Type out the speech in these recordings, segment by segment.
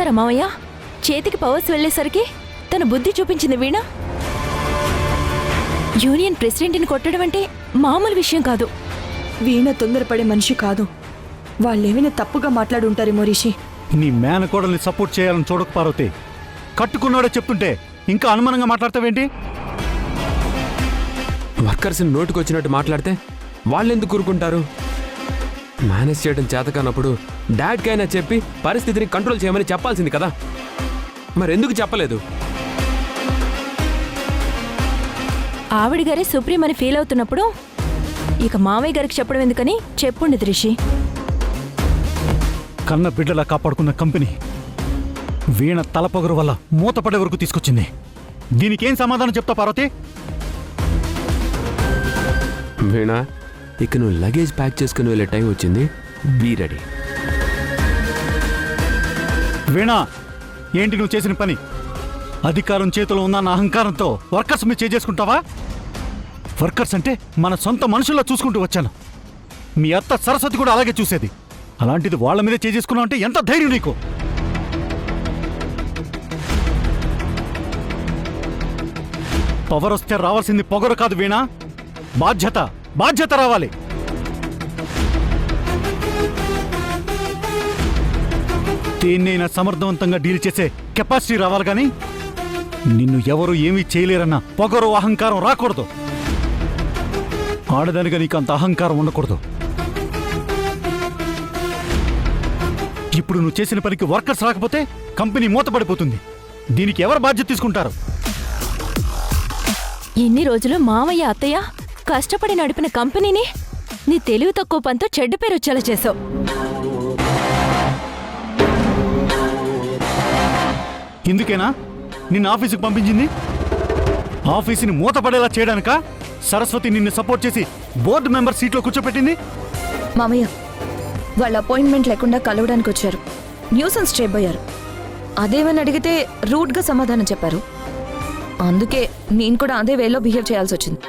చూసారా మావయ్య, చేతికి పవర్స్ వెళ్లేసరికి తన బుద్ధి చూపించింది వీణ. యూనియన్ ప్రెసిడెంట్ని కొట్టడం అంటే మామూలు విషయం కాదు. వీణ తొందరపడే మనిషి కాదు. వాళ్ళేమైనా తప్పుగా మాట్లాడుంటారేమో రిషి. నీ మేనకోడల్ని సపోర్ట్ చేయాలని చూడక పార్వతి. కట్టుకున్నాడో చెప్తుంటే ఇంకా అనుమానంగా మాట్లాడతావేంటి? వర్కర్స్ని నోటుకొచ్చినట్టు మాట్లాడితే వాళ్ళెందుకు కూరుకుంటారు? మేనేజ్ చేయడం చేతకానప్పుడు డాడ్కైనా చెప్పి పరిస్థితిని కంట్రోల్ చేయమని చెప్పాల్సింది కదా. మరెందుకు చెప్పలేదు? ఆవిడ గారే సుప్రీం అని ఫీల్ అవుతున్నప్పుడు ఇక మావయ్య గారికి చెప్పడం ఎందుకని చెప్పుండేది రిషి. కన్న బిడ్డలా కాపాడుకున్న కంపెనీ వీణ తలపొగరు వల్ల మూతపడే వరకు తీసుకొచ్చింది. దీనికేం సమాధానం చెప్తా పార్వతి? వీణా, ఇక నువ్వు లగేజ్ ప్యాక్ చేసుకుని వెళ్ళే టైం వచ్చింది. Be ready. వీణ, ఏంటి నువ్వు చేసిన పని? అధికారం చేతిలో ఉన్న నా అహంకారంతో వర్కర్స్ మీద చేసుకుంటావా? వర్కర్స్ అంటే మన సొంత మనుషుల్లో చూసుకుంటూ వచ్చాను. మీ అత్త సరస్వతి కూడా అలాగే చూసేది. అలాంటిది వాళ్ళ మీదే చేసుకున్నావు అంటే ఎంత ధైర్యం నీకు? పవర్ వస్తే రావాల్సింది పొగరు కాదు వీణ, బాధ్యత. బాధ్యత రావాలి. దేన్నైనా సమర్థవంతంగా డీల్ చేసే కెపాసిటీ రావాలి. కానీ నిన్ను ఎవరు ఏమీ చేయలేరన్న పొగరు అహంకారం రాకూడదు. ఆడదానిగా నీకు అంత అహంకారం ఉండకూడదు. ఇప్పుడు నువ్వు చేసిన పనికి వర్కర్స్ రాకపోతే కంపెనీ మూతపడిపోతుంది. దీనికి ఎవరు బాధ్యత తీసుకుంటారు? ఇన్ని రోజులు మావయ్య అత్తయ్య కష్టపడి నడిపిన కంపెనీని నీ తెలివి తక్కువ పనితో చెడ్డ పేరు వచ్చేలా చేసావు. ఇందుకేనా నిన్ను ఆఫీసుకు పంపించింది? ఆఫీసుని మూతపడేలా చేయడానికా సరస్వతి నిన్ను సపోర్ట్ చేసి బోర్డు మెంబర్ సీట్లో కూర్చోపెట్టింది? మామయ్య, వాళ్ళ అపాయింట్మెంట్ లేకుండా కలవడానికి వచ్చారు. న్యూసెన్స్ చేయబోయారు. అదేమని అడిగితే రూడ్గా సమాధానం చెప్పారు. అందుకే నేను కూడా అదే వేలో బిహేవ్ చేయాల్సి వచ్చింది.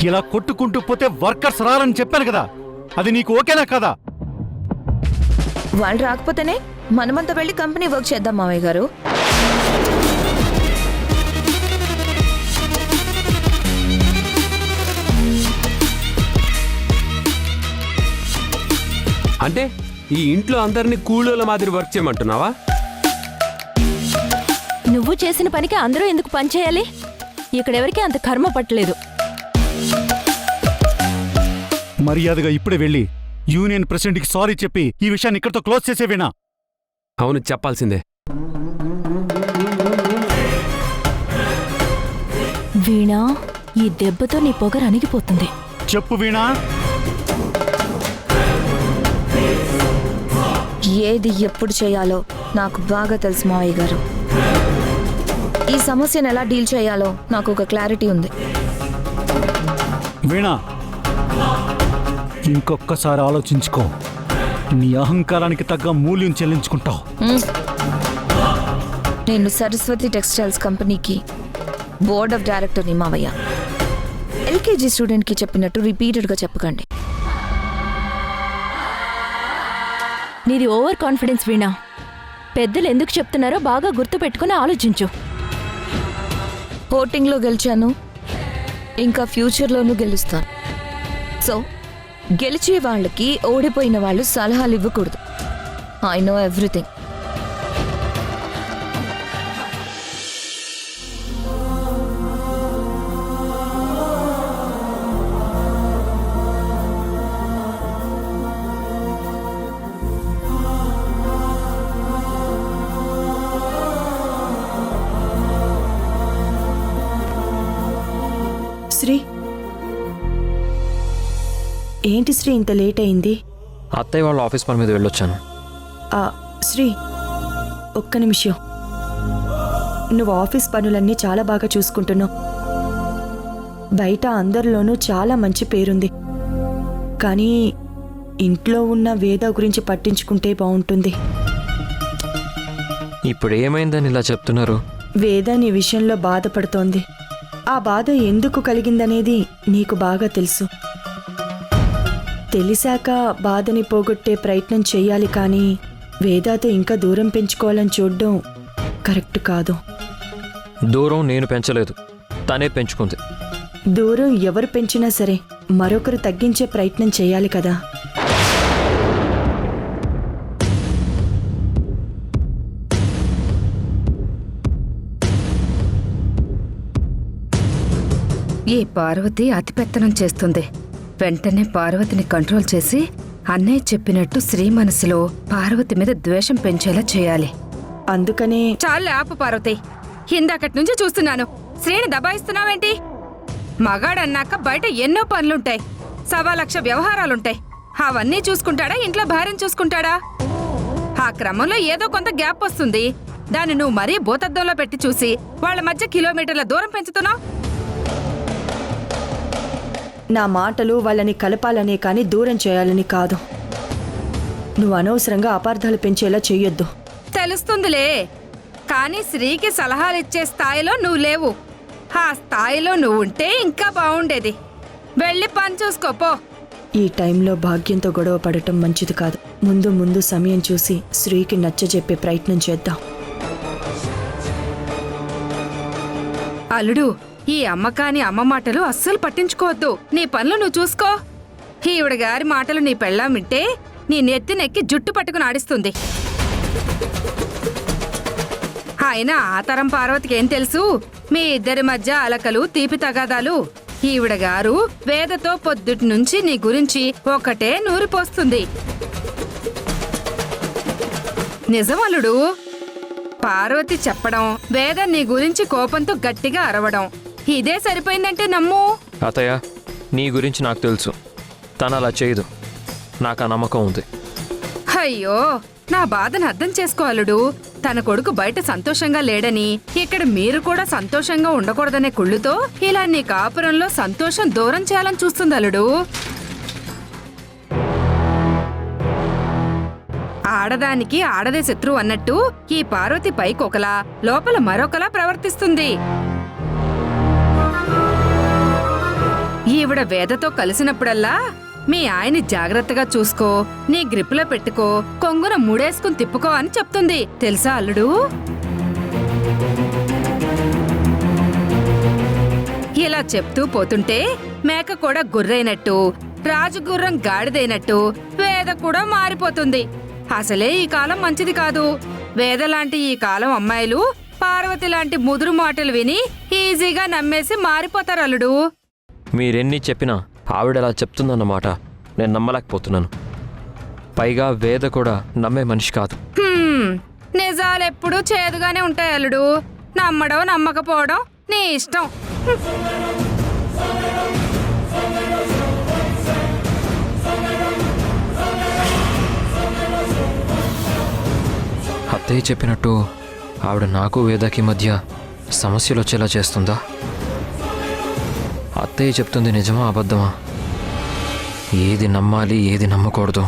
ఇలా కొట్టుకుంటూ పోతే వర్కర్స్ రారని చెప్పాను కదా, అది నీకు ఓకేనా కదా? వాళ్ళు రాకపోతేనే మనమంతా వెళ్ళి కంపెనీ వర్క్ చేద్దాం మామయ్య గారు. అంటే ఈ ఇంట్లో అందరినీ కూలీల మాదిరి వర్క్ చేయమంటున్నావా? నువ్వు చేసిన పనికి అందరూ ఎందుకు పనిచేయాలి? ఇక్కడెవరికి అంత కర్మ పట్టలేదు. మర్యాదగా ఇప్పుడే వెళ్ళి యూనియన్ ప్రెసిడెంట్కి సారీ చెప్పి ఈ విషయాన్ని ఇక్కడితో క్లోజ్ చేసేవేనా? అవును, చెప్పాల్సిందే. వీణా, ఈ దెబ్బతో నీ పొగరు అణిగిపోతుంది. చెప్పు వీణా. ఏది ఎప్పుడు చేయాలో నాకు బాగా తెలుసు మావయ్య గారు. ఈ సమస్యను ఎలా డీల్ చేయాలో నాకు ఒక క్లారిటీ ఉంది. వీణా, ఇంకొక్కసారి ఆలోచించుకో. నీ అహంకారానికి తగ్గ మూల్యం చెల్లించుకుంటావు. నేను సరస్వతి టెక్స్టైల్స్ కంపెనీకి బోర్డ్ ఆఫ్ డైరెక్టర్ని మావయ్య. ఎల్కేజీ స్టూడెంట్కి చెప్పినట్టు రిపీటెడ్గా చెప్పకండి. నీది ఓవర్ కాన్ఫిడెన్స్ వీణా. పెద్దలు ఎందుకు చెప్తున్నారో బాగా గుర్తుపెట్టుకుని ఆలోచించు. ఓటింగ్లో గెలిచాను, ఇంకా ఫ్యూచర్లోనూ గెలుస్తాను. సో గెలిచే వాళ్ళకి ఓడిపోయిన వాళ్ళు సలహాలు ఇవ్వకూడదు. I know everything. శ్రీ, ఏంటి శ్రీ ఇంత లేట్ అయింది? అత్తయ్య వాళ్ళ ఆఫీస్ పని మీద వెళ్ళొచ్చాను. శ్రీ, ఒక్క నిమిషం. నువ్వు ఆఫీస్ పనులన్నీ చాలా బాగా చూసుకుంటున్నావు. బయట అందరిలోనూ చాలా మంచి పేరుంది. కానీ ఇంట్లో ఉన్న వేద గురించి పట్టించుకుంటే బాగుంటుంది. ఇప్పుడు ఏమైందని ఇలా చెప్తున్నారు? వేద నీ విషయంలో బాధపడుతోంది. ఆ బాధ ఎందుకు కలిగిందనేది నీకు బాగా తెలుసు. తెలిసాక బాధని పోగొట్టే ప్రయత్నం చెయ్యాలి, కానీ వేదాతో ఇంకా దూరం పెంచుకోవాలని చూడడం కరెక్ట్ కాదు. దూరం నేను పెంచలేదు, తనే పెంచుకుంది. దూరం ఎవరు పెంచినా సరే మరొకరు తగ్గించే ప్రయత్నం చేయాలి కదా. ఈ పార్వతి అతిపెత్తనం చేస్తుంది. వెంటనే పార్వతిని కంట్రోల్ చేసి అన్నయ్య చెప్పినట్టు శ్రీ మనసులో పార్వతి మీద ద్వేషం పెంచేలా చేయాలి. అందుకనే చాలు ఆపు పార్వతి. ఇందాకటి నుంచి చూస్తున్నాను, శ్రీని దబాయిస్తున్నావేంటి? మగాడన్నాక బయట ఎన్నో పనులుంటాయి, 1,00,000 వ్యవహారాలుంటాయి. అవన్నీ చూసుకుంటాడా, ఇంట్లో భార్యను చూసుకుంటాడా? ఆ క్రమంలో ఏదో కొంత గ్యాప్ వస్తుంది. దాన్ని నువ్వు మరీ భూతద్దంలో పెట్టి చూసి వాళ్ళ మధ్య కిలోమీటర్ల దూరం పెంచుతున్నావు. నా మాటలు వాళ్ళని కలపాలనే కానీ దూరం చేయాలని కాదు. నువ్వు అనవసరంగా అపార్థాలు పెంచేలా చెయ్యొద్దు. తెలుస్తుందిలే, కానీ శ్రీకి సలహాలిచ్చే స్థాయిలో నువ్వు లేవు. ఆ స్థాయిలో నువ్వు ఉంటే ఇంకా బాగుండేది. వెళ్ళి పని చూసుకోపో. ఈ టైంలో భాగ్యంతో గొడవ పడటం మంచిది కాదు. ముందు ముందు సమయం చూసి శ్రీకి నచ్చజెప్పే ప్రయత్నం చేద్దాం. అల్లుడు, ఈ అమ్మకాని అమ్మ మాటలు అస్సలు పట్టించుకోవద్దు. నీ పనులు నువ్వు చూసుకో. ఈవిడ గారి మాటలు నీ పెళ్ళాం వింటే నీ నెత్తినెక్కి జుట్టు పట్టుకుని ఆడిస్తుంది. అయినా ఆ తరం పార్వతికి ఏం తెలుసు? మీ ఇద్దరి మధ్య అలకలు, తీపి తగాదాలు. ఈవిడ గారు వేదతో పొద్దుటి నుంచి నీ గురించి ఒకటే నూరిపోస్తుంది. నిజమల్లుడు, పార్వతి చెప్పడం, వేద నీ గురించి కోపంతో గట్టిగా అరవడం, ఇదే సరిపోయిందంటే నమ్ము. అత్తయ్య, నీ గురించి నాకు తెలుసు. తను అలా చేయదు, నాకు ఆ నమ్మకం ఉంది. అయ్యో, నా బాధను అర్థం చేసుకోవాలుడు. తన కొడుకు బయట సంతోషంగా లేడని, ఇక్కడ మీరు కూడా సంతోషంగా ఉండకూడదనే కుళ్ళుతో ఇలా నీ కాపురంలో సంతోషం దూరం చేయాలని చూస్తుంది అల్లుడు. ఆడదానికి ఆడదే శత్రువు అన్నట్టు ఈ పార్వతి పైకొకలా లోపల మరొకలా ప్రవర్తిస్తుంది. ఈవిడ వేదతో కలిసినప్పుడల్లా మీ ఆయన్ని జాగ్రత్తగా చూసుకో, నీ గ్రిప్లో పెట్టుకో, కొంగున ముడేసుకుని తిప్పుకో అని చెప్తుంది. తెలుసా అల్లుడు? ఇలా చెప్తూ పోతుంటే మేక కూడా గుర్రైనట్టు, రాజుగుర్రం గాడిదైనట్టు వేద కూడా మారిపోతుంది. అసలే ఈ కాలం మంచిది కాదు. వేద లాంటి ఈ కాలం అమ్మాయిలు పార్వతి లాంటి ముదురు మాటలు విని ఈజీగా నమ్మేసి మారిపోతారు అల్లుడు. మీరెన్ని చెప్పినా ఆవిడ అలా చెప్తుందన్నమాట నేను నమ్మలేకపోతున్నాను. పైగా వేద కూడా నమ్మే మనిషి కాదు. నిజాలెప్పుడూ చేదుగానే ఉంటాయి అల్లుడు. నమ్మడం నమ్మకపోవడం నీ ఇష్టం. అత్తయ్య చెప్పినట్టు ఆవిడ నాకు వేదకి మధ్య సమస్యలు వచ్చేలా చేస్తుందా? అత్తయ్య చెప్తుంది నిజమా అబద్ధమా? ఏది నమ్మాలి, ఏది నమ్మకూడదు?